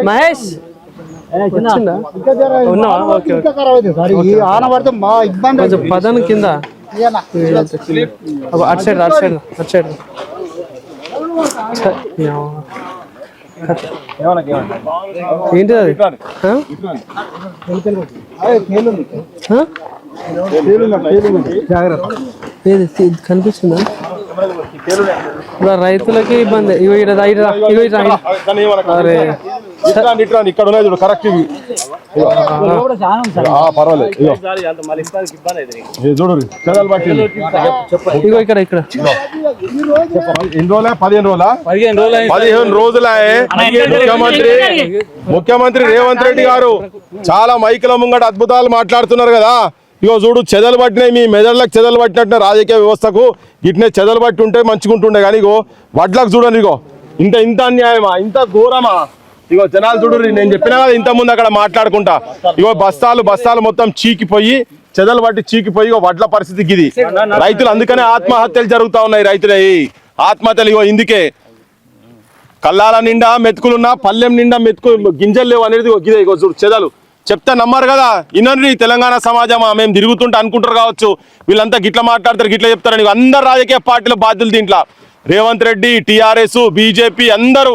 మహేష్ ఆనబడితే మా ఇబ్బంది కొంచెం పదం కింద అటు సైడ్ అటు సైడ్ అటు సైడ్ ఏంటి అది కనిపిస్తుందా? ఇప్పుడు రైతులకి ఇబ్బంది. అరే ఇక్కడ ఉన్నాయి చూడు కరెక్ట్ పర్వాలేదు చూడు ఇగో ఇక్కడ ఇక్కడ ఎన్ని రోజులే 15 రోజులే ముఖ్యమంత్రి రేవంత్ రెడ్డి గారు చాలా మైకుల ముంగట అద్భుతాలు మాట్లాడుతున్నారు కదా. ఇగో చూడు చెదలు పట్టినాయి, మీ మెదడులకు చెదలు పట్టినట్టు రాజకీయ వ్యవస్థకు ఇట్నే చెదలు పట్టి ఉంటే మంచిగుంటుండే. కానీ ఇగో వడ్లకు చూడండి, ఇగో ఇంత అన్యాయమా, ఇంత ఘోరమా. ఇగో జనాలు చూడు, నేను చెప్పినా కదా ఇంత ముందు అక్కడ మాట్లాడుకుంటా. ఇగో బస్తాలు మొత్తం చీకిపోయి చెదలు పట్టి చీకిపోయి ఇగో వడ్ల పరిస్థితి గిది. రైతులు అందుకనే ఆత్మహత్యలు జరుగుతూ ఉన్నాయి. రైతులు ఆత్మహత్యలు ఇగో ఇందుకే. కల్లాల నిండా మెతుకులున్నా పల్లెం నిండా మెతుకు గింజలు లేవు అనేది గిదే. ఇగో చూడు చెదలు చెప్తే నమ్మరు కదా. ఇన్నరి తెలంగాణ సమాజమా మేము తిరుగుతుంటే అనుకుంటారు కావచ్చు, వీళ్ళంతా గిట్ల మాట్లాడతారు గిట్ల చెప్తారని. అందరు రాజకీయ పార్టీల బాధ్యులు దీంట్లో. రేవంత్ రెడ్డి, టీఆర్ఎస్, బీజేపీ అందరూ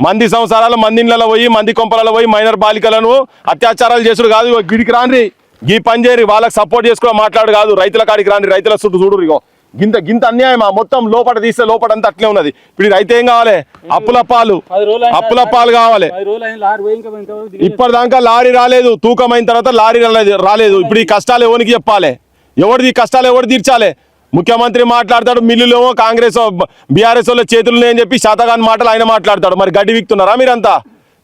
మంది సంవత్సరాలు మందిళ్ళలో పోయి మంది కొంపలలో పోయి మైనర్ బాలికలను అత్యాచారాలు చేసుడు కాదు. గిడికి రాండ్రి, గీ పని చేయరు, వాళ్ళకి సపోర్ట్ చేసుకుని మాట్లాడు కాదు. రైతుల కాడికి రాండి, రైతుల చుట్టూ చూడు. ఇగో గింత అన్యాయమా, మొత్తం లోపల తీస్తే లోపలంతా అట్లే ఉన్నది. ఇప్పుడు రైతు ఏం కావాలి? అప్పుల పాలు కావాలి. ఇప్పటిదాకా లారీ రాలేదు, తూకమైన తర్వాత లారీ రాలేదు. ఇప్పుడు ఈ కష్టాలు ఎవరికి చెప్పాలి? ఎవరిది ఈ కష్టాలు ఎవరు తీర్చాలి? ముఖ్యమంత్రి మాట్లాడతాడు, మిల్లులేమో కాంగ్రెస్ బీఆర్ఎస్ వాళ్ళ చేతులు అని చెప్పి శాతగాని మాటలు ఆయన మాట్లాడతాడు. మరి గడ్డి విక్తున్నారా మీరంతా?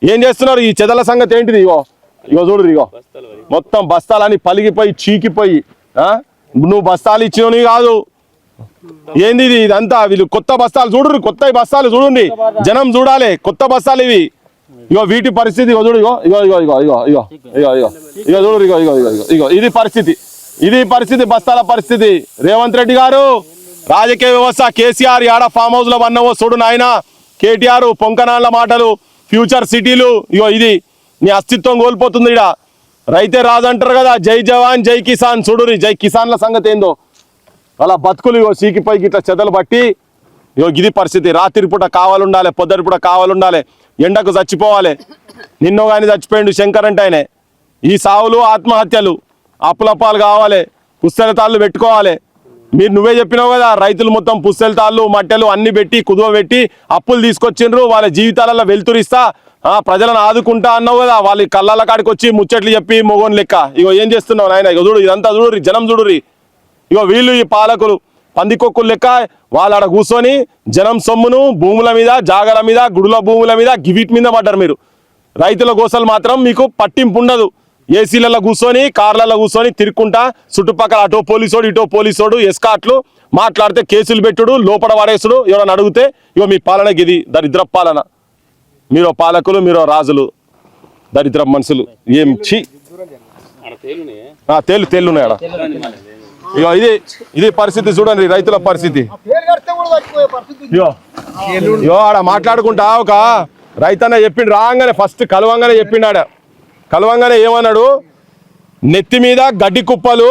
ఏం చేస్తున్నారు? ఈ చెదల సంగతి ఏంటిది? ఇగో చూడు, ఇగో మొత్తం బస్తాలని పలిగిపోయి చీకిపోయి. నువ్వు బస్తాలు ఇచ్చినవి కాదు, ఏంది ఇది? ఇదంతా వీళ్ళు కొత్త బస్తాలు చూడు, కొత్త బస్తాలు చూడండి, జనం చూడాలి. కొత్త బస్తాలు ఇవి. ఇగో వీటి పరిస్థితి ఇగో చూడు. ఇగో చూడు, ఇగో ఇది పరిస్థితి బస్తాల పరిస్థితి. రేవంత్ రెడ్డి గారు రాజకీయ వ్యవస్థ, కేసీఆర్ యాడ ఫామ్ హౌస్ లో వన్నవో చూడు నాయన. కేటీఆర్ పొంకనాళ్ళ మాటలు, ఫ్యూచర్ సిటీలు. ఇగో ఇది నీ అస్తిత్వం కోల్పోతుంది. ఇడ రైతే రాజంటారు కదా, జై జవాన్ జై కిసాన్. చూడు జై కిసాన్ల సంగతి ఏందో. అలా బతుకులు ఇగో సీకిపోయి ఇట్లా చెదలు పట్టి ఇగో ఇది పరిస్థితి. రాత్రి పూట కావాలుండాలి, పొద్దుటి పూట కావాలుండాలి, ఎండకు చచ్చిపోవాలి. నిన్నో కానీ చచ్చిపోయిండు శంకర్ అంటే ఆయనే. ఈ సావులు ఆత్మహత్యలు, అప్పులపాలు కావాలి, పుస్తెల తాళ్ళు పెట్టుకోవాలి. నువ్వే చెప్పినావు కదా, రైతులు మొత్తం పుస్తెల తాళ్ళు మట్టెలు అన్ని పెట్టి కుదువ పెట్టి అప్పులు తీసుకొచ్చిండ్రు. వాళ్ళ జీవితాలలో వెలుతురిస్తా ప్రజలను ఆదుకుంటా అన్నావు కదా. వాళ్ళ కళ్ళ కాడికి వచ్చి ముచ్చట్లు చెప్పి మొగోని లెక్క. ఇగో ఏం చేస్తున్నావు నాయన? ఇగో చూడు, ఇదంతా చూడు, జనం చూడుర్రి. ఇగో వీళ్ళు ఈ పాలకులు పందికొక్కులు లెక్క వాళ్ళు ఆడ కూర్చొని జనం సొమ్మును భూముల మీద, జాగల మీద, గుడుల భూముల మీద గివిట్ మీద పడ్డారు మీరు. రైతుల గోసలు మాత్రం మీకు పట్టింపు ఉండదు. ఏసీలలో కూర్చొని కార్లలో కూర్చొని తిరుక్కుంటా చుట్టుపక్కల అటో పోలీసోడు ఇటో పోలీసోడు ఎస్కాట్లు మాట్లాడితే కేసులు పెట్టుడు, లోపల వాడేసుడు. ఎవరైనా అడిగితే ఇగో మీ పాలన గిది, దరిద్ర పాలన. మీరో పాలకులు, మీరో రాజులు, దరిద్ర మనుషులు. ఏం చి తేలున్నాయి ఆడ. ఇగో ఇది పరిస్థితి చూడండి, రైతుల పరిస్థితి. ఇగో ఆడ మాట్లాడుకుంటా ఒక రైతన్న చెప్పిండు రాగానే, ఫస్ట్ కలవంగానే చెప్పిండు. ఆడ కలవంగానే ఏమన్నాడు? నెత్తి మీద గడ్డి కుప్పలు,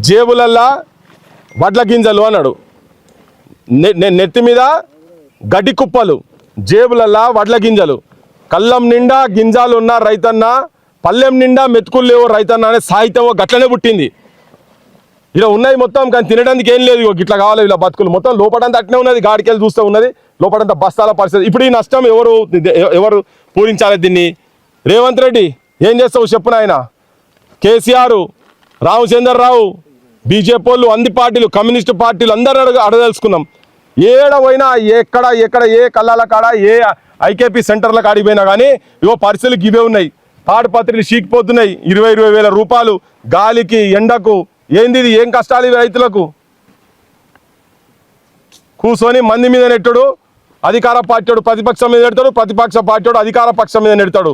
జేబులల్లా వడ్ల గింజలు అన్నాడు. నెత్తి మీద గడ్డి కుప్పలు, జేబులల్లా వడ్ల గింజలు, కళ్ళం నిండా గింజాలు ఉన్న రైతన్న, పల్లెం నిండా మెతుకులు లేవు రైతన్న అనే సాహిత్యం గట్లనే పుట్టింది. ఇలా ఉన్నాయి మొత్తం, కానీ తినడానికి ఏం లేదు. ఇట్లా కావాలి ఇలా బతుకులు. మొత్తం లోపడంతా అట్నే ఉన్నది, గాడికెళ్ళి చూస్తూ ఉన్నది. లోపడంతా బస్తాల పరిస్థితి. ఇప్పుడు ఈ నష్టం ఎవరు పూరించాలి దీన్ని? రేవంత్ రెడ్డి ఏం చేస్తావు చెప్పు నాయన. కేసీఆర్, రామచంద్రరావు, బీజేపీ వాళ్ళు, అన్ని పార్టీలు, కమ్యూనిస్టు పార్టీలు అందరూ అడదలుచుకున్నాం. ఏడ పోయినా, ఎక్కడ ఏ కళ్ళాల కాడ, ఏ ఐకేపీ సెంటర్ల కాడికి పోయినా కానీ ఇవో పరిస్థితులు ఇవే ఉన్నాయి. తాడుపత్రులు చీకిపోతున్నాయి. 20,000 రూపాయలు గాలికి, ఎండకు. ఏంది ఇది? ఏం కష్టాలు ఇవి రైతులకు? కూర్చొని మంది మీద నెట్టడు. అధికార పార్టీ ప్రతిపక్షం మీద నెడతాడు, ప్రతిపక్ష పార్టీ అధికార పక్షం మీద నెడతాడు.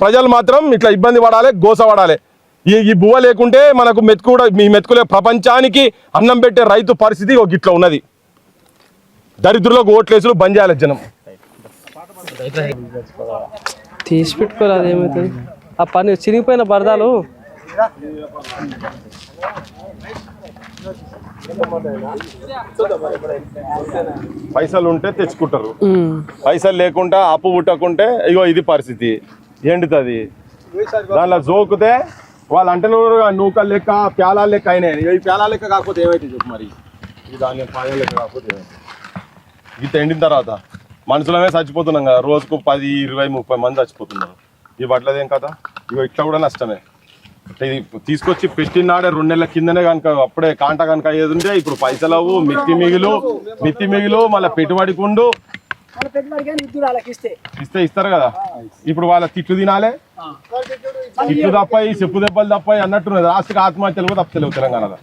ప్రజలు మాత్రం ఇట్లా ఇబ్బంది పడాలి, గోస పడాలి. ఈ బువ్వ లేకుంటే మనకు మెతుకు కూడా, మీ మెతుకులే ప్రపంచానికి అన్నం పెట్టే రైతు పరిస్థితి ఒక ఇట్లా ఉన్నది. దరిద్రులకు ఓట్లేసులు బంద్ చేయాలి జనం. తీసి పెట్టుకోవాలి, అదేమవుతుంది ఆ పని చిరిగిపోయిన బరదాలు. పైసలు ఉంటే తెచ్చుకుంటారు, పైసలు లేకుండా అప్పు పుట్టకుంటే ఇగో ఇది పరిస్థితి, ఎండుతుంది. దానిలో జోకుతే వాళ్ళు అంటే నూకలు లెక్క ప్యాలాల లెక్క అయినాయి. ఈ ప్యాలాల లెక్క కాకపోతే ఏమైతే చెప్పు మరి, ఇది దాని పాయాల లెక్క కాకపోతే ఏమైతే. ఇది ఎండిన తర్వాత మనుషులమే చచ్చిపోతున్నాం కదా, రోజుకు 10, 20, 30 మంది చచ్చిపోతున్నారు. ఈ బట్టలదేం కదా, ఇగో ఇట్లా కూడా నష్టమే. ఇది తీసుకొచ్చి పెట్టినాడే 2 నెలల కిందనే కనుక అప్పుడే కాంట కనుక అయ్యేది ఉంటే ఇప్పుడు పైసలు అవ్వు, మిత్తి మిగిలు మళ్ళీ పెట్టుబడి కుండు ఇస్తారు కదా. ఇప్పుడు వాళ్ళ తిట్లు తినాలే, తిట్లు తప్పాయి, చెప్పు దెబ్బలు తప్పాయి అన్నట్టున్నది. లాస్ట్కి ఆత్మహత్యలు కూడా తప్పలేవు తెలంగాణలో.